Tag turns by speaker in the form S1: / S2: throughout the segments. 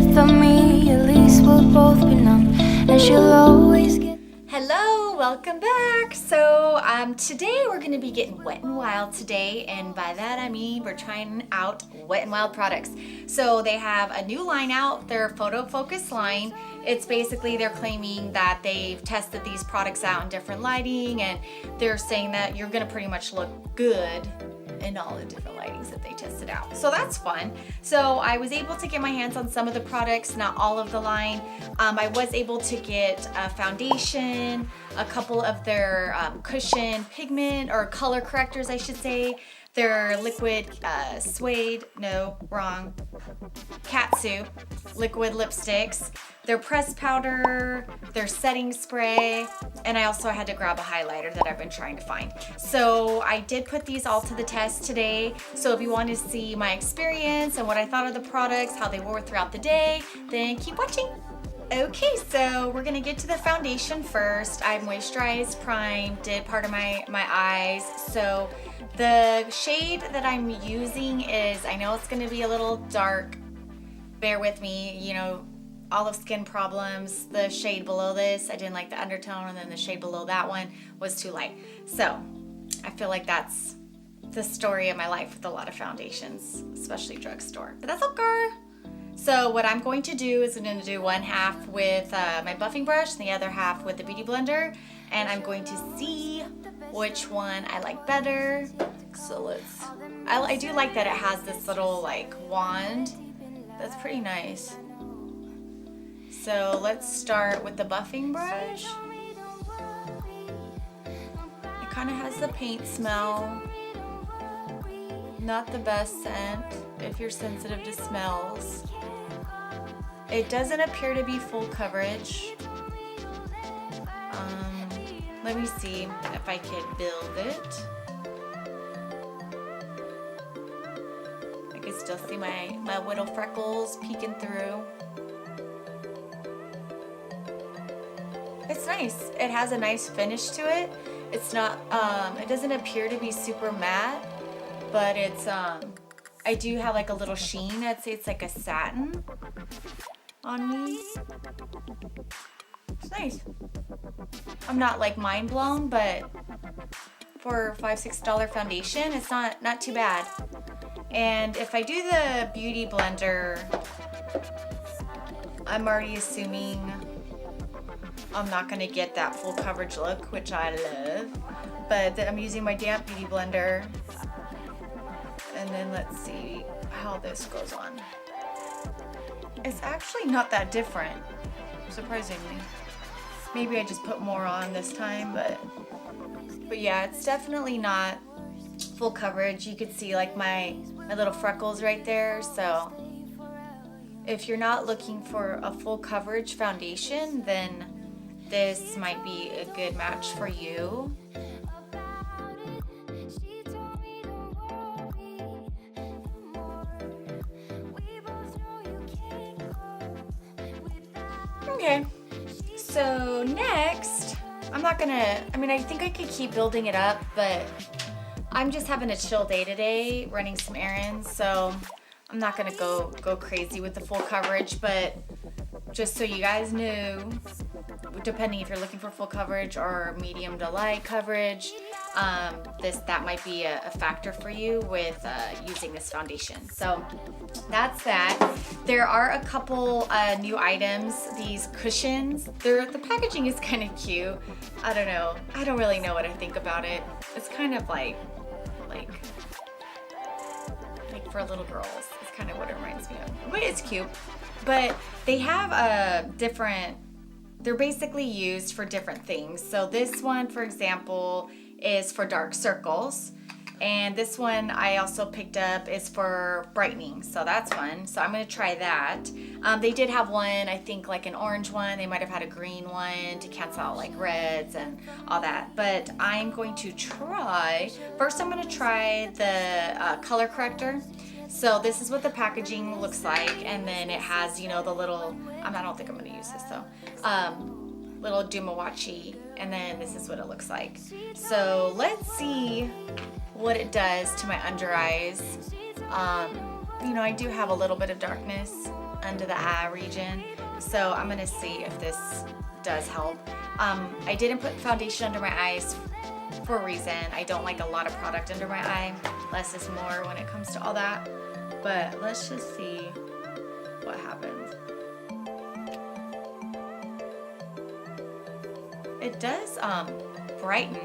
S1: with me, at least we'll both be numb, and she'll always get.
S2: Hello, welcome back. So today we're going to be getting wet and wild today, and by that I mean we're trying out Wet n Wild products. So they have a new line out, their Photofocus line. It's basically they're claiming that they've tested these products out in different lighting, and they're saying that you're going to pretty much look good in all the different lightings that they tested out. So that's fun. So I was able to get my hands on some of the products, not all of the line. I was able to get a foundation, a couple of their cushion pigment or color correctors, I should say, their liquid Catsuit liquid lipsticks, their pressed powder, their setting spray, and I also had to grab a highlighter that I've been trying to find. So I did put these all to the test today. So if you want to see my experience and what I thought of the products, how they wore throughout the day, then keep watching. Okay, so we're gonna get to the foundation first. I moisturized, primed, did part of my eyes. So the shade that I'm using is, I know it's gonna be a little dark, bear with me, you know, olive skin problems. The shade below this, I didn't like the undertone, and then the shade below that one was too light. So I feel like that's the story of my life with a lot of foundations, especially drugstore, but that's okay. So what I'm going to do is I'm going to do one half with my buffing brush and the other half with the beauty blender, and I'm going to see which one I like better. So I do like that it has this little like wand. That's pretty nice. So let's start with the buffing brush. It kind of has the paint smell. Not the best scent if you're sensitive to smells. It doesn't appear to be full coverage. Let me see if I could build it. I can still see my little freckles peeking through. It's nice. It has a nice finish to it. It's not, it doesn't appear to be super matte, but it's, I do have like a little sheen. I'd say it's like a satin on me. It's nice. I'm not like mind blown, but for $5-6 foundation, it's not too bad. And if I do the beauty blender, I'm already assuming I'm not gonna get that full coverage look, which I love. But I'm using my damp beauty blender. And then let's see how this goes on. It's actually not that different, surprisingly. Maybe I just put more on this time, but yeah, it's definitely not full coverage. You could see like my little freckles right there. So if you're not looking for a full coverage foundation, then this might be a good match for you. Okay, so next, I think I could keep building it up, but I'm just having a chill day today, running some errands, so I'm not gonna go crazy with the full coverage, but just so you guys know, depending if you're looking for full coverage or medium to light coverage, that might be a factor for you with using this foundation. So that's that. There are a couple new items. These cushions. The packaging is kind of cute. I don't know. I don't really know what I think about it. It's kind of like for little girls. It's kind of what it reminds me of. But it's cute. But they have they're basically used for different things. So this one, for example, is for dark circles. And this one I also picked up is for brightening. So that's fun. So I'm going to try that. They did have one, I think like an orange one. They might have had a green one to cancel out like reds and all that. But I'm going to try, first I'm going to try the color corrector. So this is what the packaging looks like, and then it has, you know, the little, I don't think I'm going to use this though, little Dumawachi, and then this is what it looks like. So let's see what it does to my under eyes. You know, I do have a little bit of darkness, under the eye region. So I'm gonna see if this does help. I didn't put foundation under my eyes for a reason. I don't like a lot of product under my eye. Less is more when it comes to all that. But let's just see what happens. It does brighten.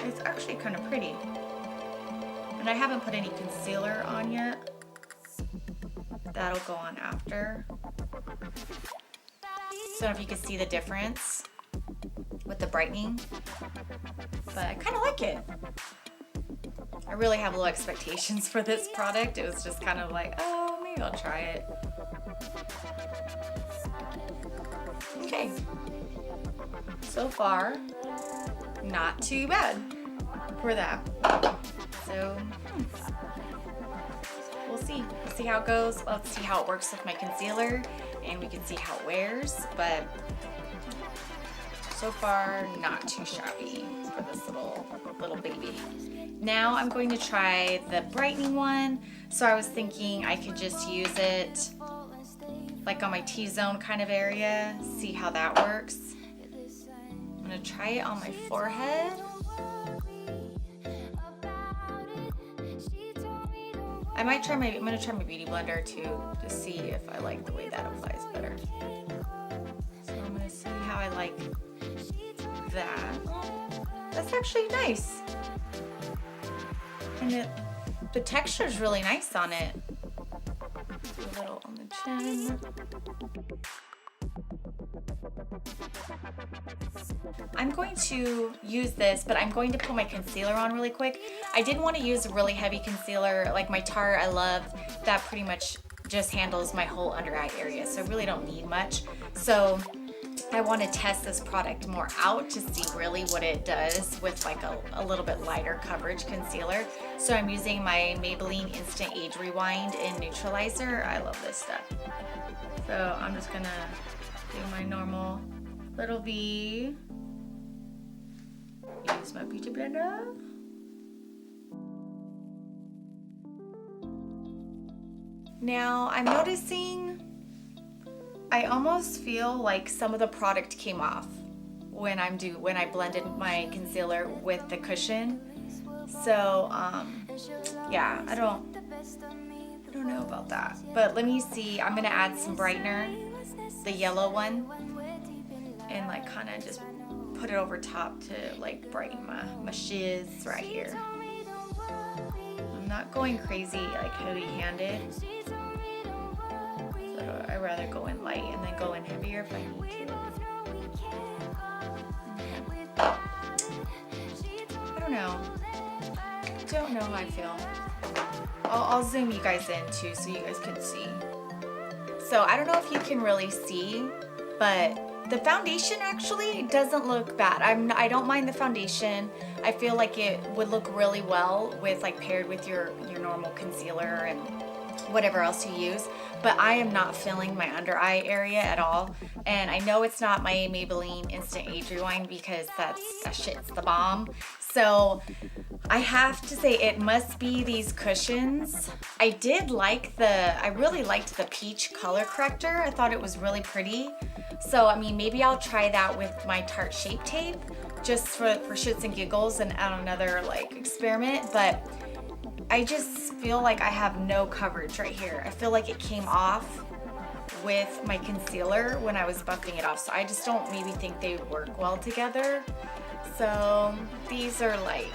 S2: It's actually kind of pretty. And I haven't put any concealer on yet. That'll go on after. So I don't know if you can see the difference with the brightening, but I kind of like it. I really have low expectations for this product. It was just kind of like, oh, maybe I'll try it. Okay. So far, not too bad for that. So, we'll see. We'll see how it goes. Let's see how it works with my concealer, and we can see how it wears. But so far, not too shabby for this little baby. Now I'm going to try the brightening one. So I was thinking I could just use it like on my T-zone kind of area, see how that works. I'm gonna try it on my forehead. I'm gonna try my beauty blender too to see if I like the way that applies better. So I'm gonna see how I like that. That's actually nice. And the texture is really nice on it. A little on the chin. I'm going to use this, but I'm going to put my concealer on really quick. I didn't want to use a really heavy concealer like my Tarte. I love that pretty much just handles my whole under eye area, so I really don't need much. So I want to test this product more out to see really what it does with like a little bit lighter coverage concealer. So I'm using my Maybelline Instant Age Rewind in Neutralizer. I love this stuff. So I'm just gonna do my normal little V. Use my beauty blender. Now I'm noticing I almost feel like some of the product came off when I blended my concealer with the cushion. So yeah, I don't know about that. But let me see. I'm gonna add some brightener, the yellow one, and like kind of just put it over top to like brighten my shiz right here. I'm not going crazy like heavy-handed. So I'd rather go in light and then go in heavier if I need to. I don't know. Don't know how I feel. I'll zoom you guys in too so you guys can see. So I don't know if you can really see, but the foundation actually doesn't look bad. I don't mind the foundation. I feel like it would look really well with like paired with your normal concealer and whatever else you use. But I am not feeling my under eye area at all. And I know it's not my Maybelline Instant Age Rewind because that shit's the bomb. So I have to say it must be these cushions. I really liked the peach color corrector. I thought it was really pretty. So I mean, maybe I'll try that with my Tarte Shape Tape just for shits and giggles and add another like experiment. But I just feel like I have no coverage right here. I feel like it came off with my concealer when I was buffing it off. So I just don't maybe think they work well together. So these are like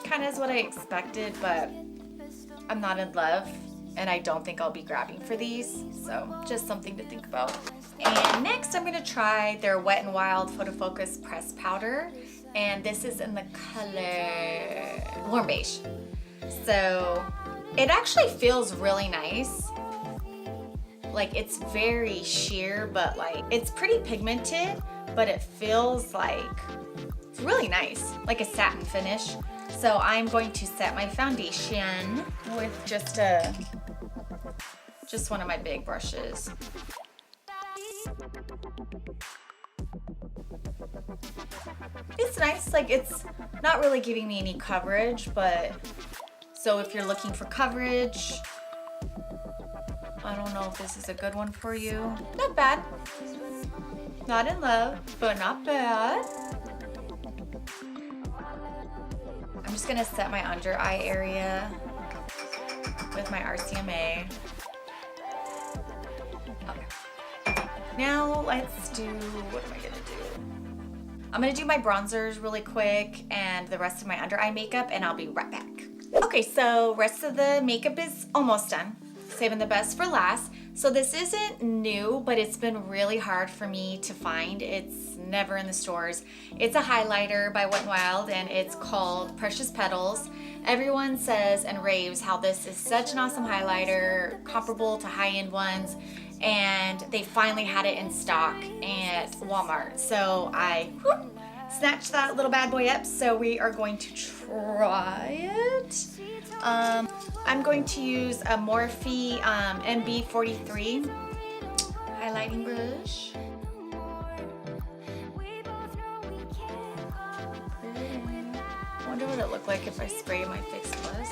S2: kind of is what I expected, but I'm not in love and I don't think I'll be grabbing for these. So just something to think about. And next I'm gonna try their Wet n Wild Photofocus Pressed Powder. And this is in the color Warm Beige. So it actually feels really nice. Like it's very sheer, but like it's pretty pigmented, but it feels like it's really nice, like a satin finish. So I'm going to set my foundation with just one of my big brushes. It's nice, like it's not really giving me any coverage, but So if you're looking for coverage, I don't know if this is a good one for you. Not bad. Not in love, but not bad. I'm just gonna set my under eye area with my RCMA. Okay. Now let's do, what am I gonna do? I'm gonna do my bronzers really quick and the rest of my under eye makeup, and I'll be right back. Okay, so rest of the makeup is almost done. Saving the best for last. So this isn't new, but it's been really hard for me to find. It's never in the stores. It's a highlighter by Wet n Wild, and it's called Precious Petals. Everyone says and raves how this is such an awesome highlighter, comparable to high-end ones, and they finally had it in stock at Walmart. So I snatched that little bad boy up. So we are going to try it. I'm going to use a Morphe MB43 highlighting brush. I wonder what it looked like if I sprayed my Fix Plus.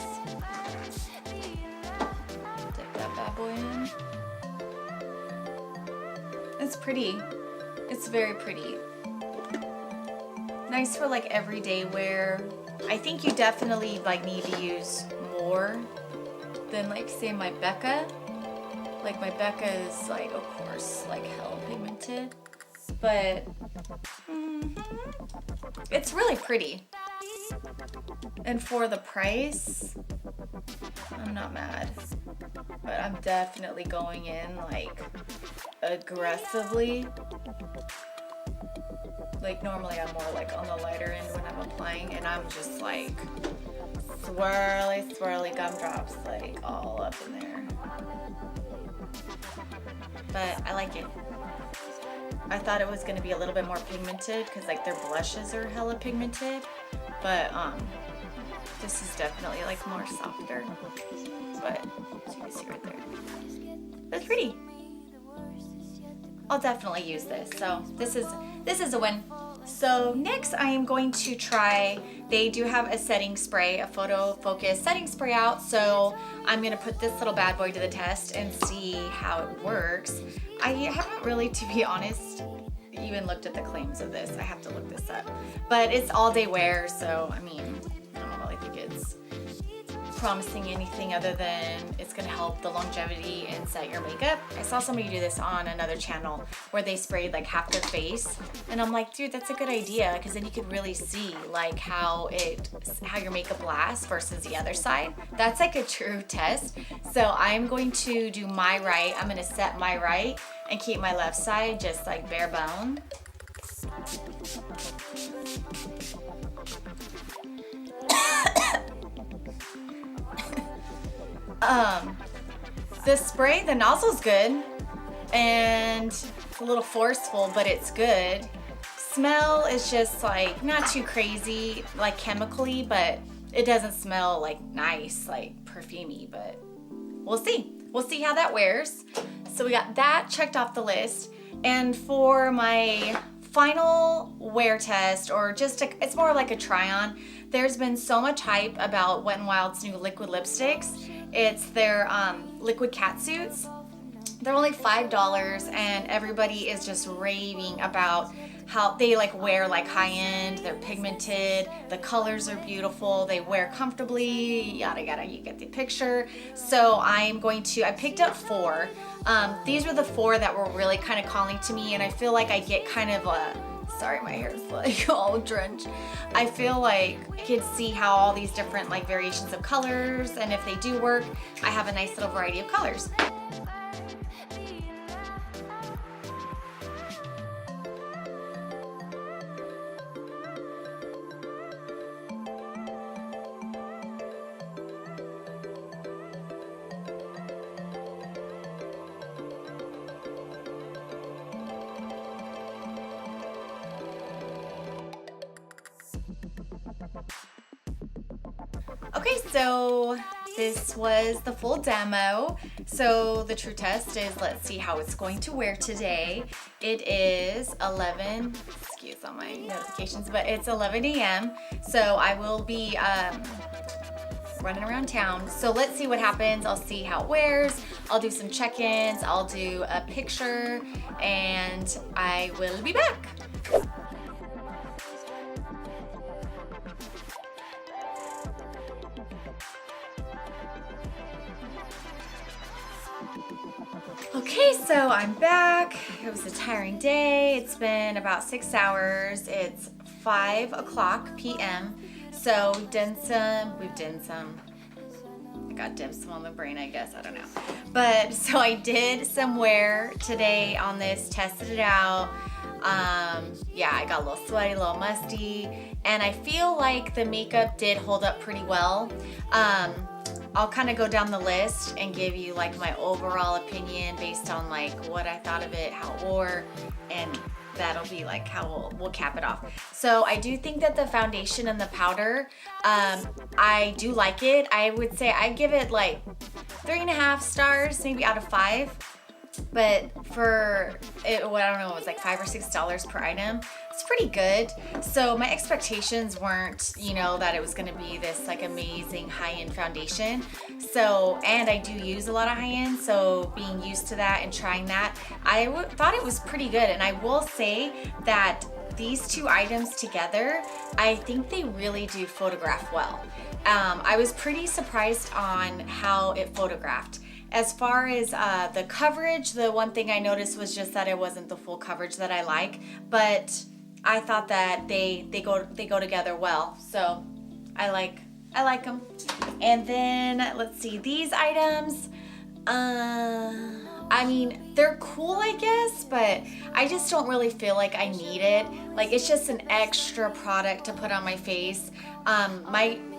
S2: Dip that bad boy in. It's pretty. It's very pretty. Nice for like everyday wear. I think you definitely like need to use more than like say my Becca. Like my Becca is like, of course, like hella pigmented, but it's really pretty. And for the price, I'm not mad, but I'm definitely going in like aggressively. Like normally I'm more like on the lighter end when I'm applying, and I'm just like swirly, swirly gumdrops like all up in there. But I like it. I thought it was gonna be a little bit more pigmented because like their blushes are hella pigmented, but this is definitely like more softer. But as you can see right there, it's pretty. I'll definitely use this. So this is a win. So next I am going to try, they do have a setting spray, a Photofocus setting spray out. So I'm gonna put this little bad boy to the test and see how it works. I haven't really, to be honest, even looked at the claims of this. I have to look this up. But it's all day wear, so I mean, I don't really think it's promising anything other than it's gonna help the longevity and set your makeup. I saw somebody do this on another channel where they sprayed like half their face, and I'm like, dude, that's a good idea, because then you could really see like how your makeup lasts versus the other side. That's like a true test. So I'm going to do my right. I'm gonna set my right and keep my left side just like bare bone. The spray, the nozzle's good, and it's a little forceful, but it's good. Smell is just like not too crazy, like chemically, but it doesn't smell like nice, like perfumey, but we'll see. We'll see how that wears. So we got that checked off the list. And for my final wear test, or just it's more like a try on, there's been so much hype about Wet n Wild's new liquid lipsticks. It's their liquid catsuits. They're only $5, and everybody is just raving about how they like wear like high end, they're pigmented, the colors are beautiful, they wear comfortably, yada yada, you get the picture. So I picked up 4. These were the 4 that were really kind of calling to me, and I feel like I get kind of sorry, my hair's like all drenched. I feel like I could see how all these different like variations of colors, and if they do work, I have a nice little variety of colors. Okay, so this was the full demo. So the true test is, let's see how it's going to wear today. It is 11, excuse on my notifications, but it's 11 a.m. So I will be running around town. So let's see what happens. I'll see how it wears. I'll do some check-ins. I'll do a picture and I will be back. Okay, so I'm back. It was a tiring day. It's been about 6 hours. It's 5 o'clock p.m. So we've done some. I got dim sum on the brain, I guess. I don't know. But so I did some wear today on this, tested it out. Yeah, I got a little sweaty, a little musty, and I feel like the makeup did hold up pretty well. I'll kind of go down the list and give you like my overall opinion based on like what I thought of it, how it wore, and that'll be like how we'll cap it off. So I do think that the foundation and the powder, I do like it. I would say I give it like 3.5 stars, maybe out of 5. But for it, well, I don't know, it was like $5 or $6 per item. It's pretty good. So my expectations weren't, you know, that it was gonna be this like amazing high-end foundation. So, and I do use a lot of high-end, so being used to that and trying that, I thought it was pretty good. And I will say that these two items together, I think they really do photograph well. I was pretty surprised on how it photographed. As far as the coverage, the one thing I noticed was just that it wasn't the full coverage that I like, but I thought that they go together well. So I like them. And then let's see, these items, I mean, they're cool, I guess, but I just don't really feel like I need it. Like, it's just an extra product to put on my face.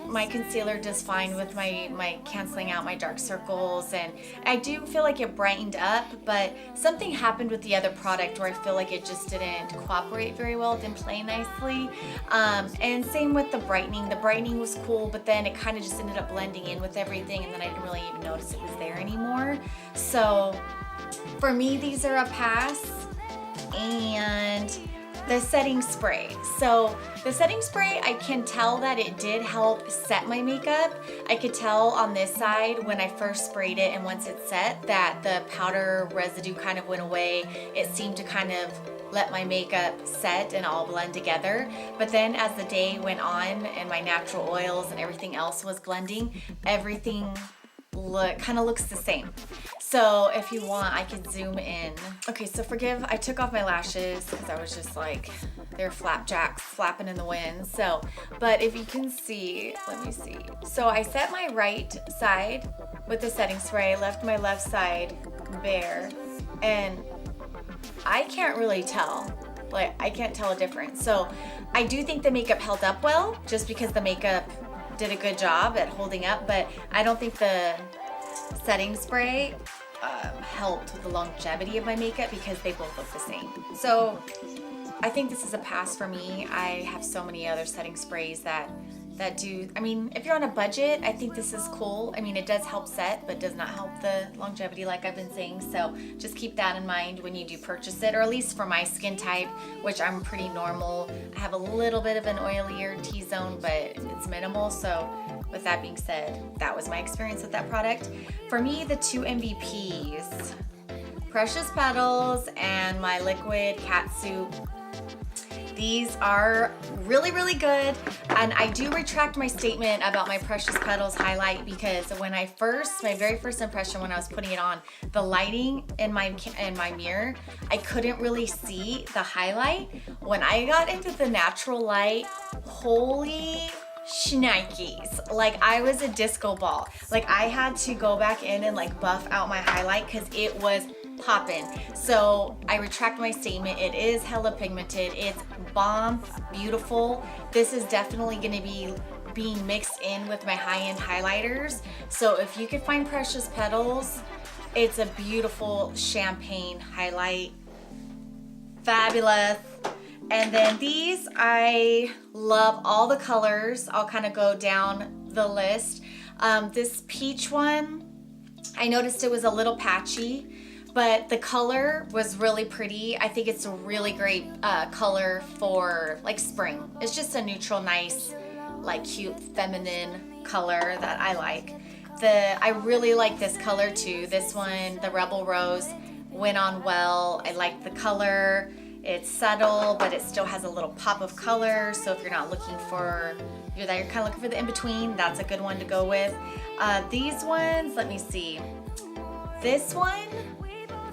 S2: My concealer does fine with my canceling out my dark circles, and I do feel like it brightened up, but something happened with the other product where I feel like it just didn't cooperate very well, didn't play nicely. And same with the brightening. The brightening was cool, but then it kind of just ended up blending in with everything, and then I didn't really even notice it was there anymore. So for me, these are a pass. And the setting spray. So the setting spray, I can tell that it did help set my makeup. I could tell on this side when I first sprayed it and once it set that the powder residue kind of went away. It seemed to kind of let my makeup set and all blend together. But then as the day went on and my natural oils and everything else was blending, everything kind of looks the same. So if you want, I could zoom in. Okay, so forgive, I took off my lashes because I was just like, they're flapjacks flapping in the wind. So, but if you can see, let me see. So I set my right side with the setting spray, left my left side bare, and I can't really tell. Like, I can't tell a difference. So I do think the makeup held up well, just because the makeup did a good job at holding up, but I don't think the setting spray helped with the longevity of my makeup because they both look the same. So I think this is a pass for me. I have so many other setting sprays that do, I mean, if you're on a budget, I think this is cool. I mean, it does help set, but does not help the longevity like I've been saying. So just keep that in mind when you do purchase it, or at least for my skin type, which I'm pretty normal. I have a little bit of an oilier T-zone, but it's minimal. So with that being said, that was my experience with that product. For me, the two MVPs, Precious Petals and my liquid Catsuit. These are really, really good. And I do retract my statement about my Precious Petals highlight because when my very first impression when I was putting it on, the lighting in my mirror, I couldn't really see the highlight. When I got into the natural light, holy shnikes. Like, I was a disco ball. Like, I had to go back in and like buff out my highlight because it was poppin'. So I retract my statement. It is hella pigmented. It's bomb beautiful. This is definitely going to be being mixed in with my high-end highlighters. So if you could find Precious Petals, it's a beautiful champagne highlight. Fabulous. And then these, I love all the colors. I'll kind of go down the list. This peach one, I noticed it was a little patchy, but the color was really pretty. I think it's a really great color for like spring. It's just a neutral, nice, like cute, feminine color that I like. I really like this color too. This one, the Rebel Rose, went on well. I like the color. It's subtle, but it still has a little pop of color. So if you're not looking for, you're kind of looking for the in-between, that's a good one to go with. These ones, let me see. This one,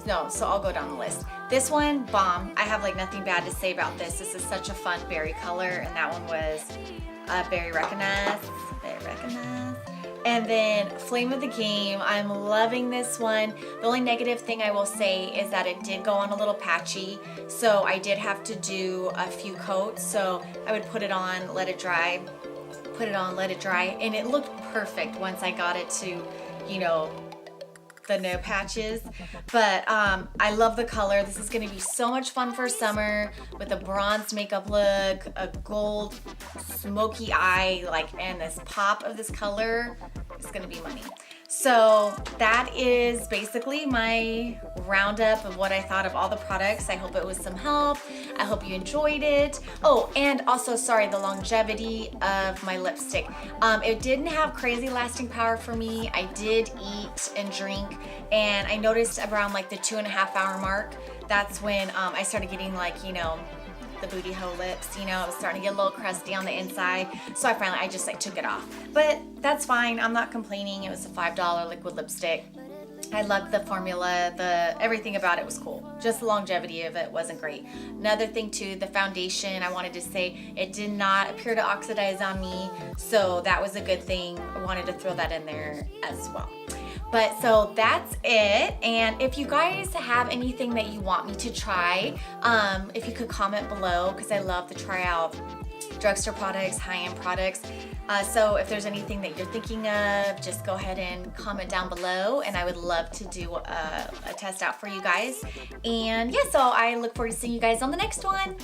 S2: no, so I'll go down the list. This one, bomb. I have like nothing bad to say about this. This is such a fun berry color, and that one was Berry Recognize. And then Flame of the Game, I'm loving this one. The only negative thing I will say is that it did go on a little patchy, so I did have to do a few coats. So I would put it on, let it dry, put it on, let it dry, and it looked perfect once I got it to, you know, the no patches. But I love the color. This is going to be so much fun for summer with a bronze makeup look, a gold smoky eye, like, and this pop of this color. It's going to be money. So that is basically my roundup of what I thought of all the products. I hope it was some help. I hope you enjoyed it. Oh, and also, sorry, the longevity of my lipstick. It didn't have crazy lasting power for me. I did eat and drink, and I noticed around like the 2.5 hour mark, that's when I started getting like, you know, the booty hole lips, you know, it was starting to get a little crusty on the inside. So I just like took it off, but that's fine. I'm not complaining. It was a $5 liquid lipstick. I loved the formula, everything about it was cool. Just the longevity of it wasn't great. Another thing too, the foundation, I wanted to say it did not appear to oxidize on me. So that was a good thing. I wanted to throw that in there as well. But so that's it. And if you guys have anything that you want me to try, if you could comment below, because I love to try out drugstore products, high-end products. So if there's anything that you're thinking of, just go ahead and comment down below, and I would love to do a test out for you guys. And yeah, so I look forward to seeing you guys on the next one.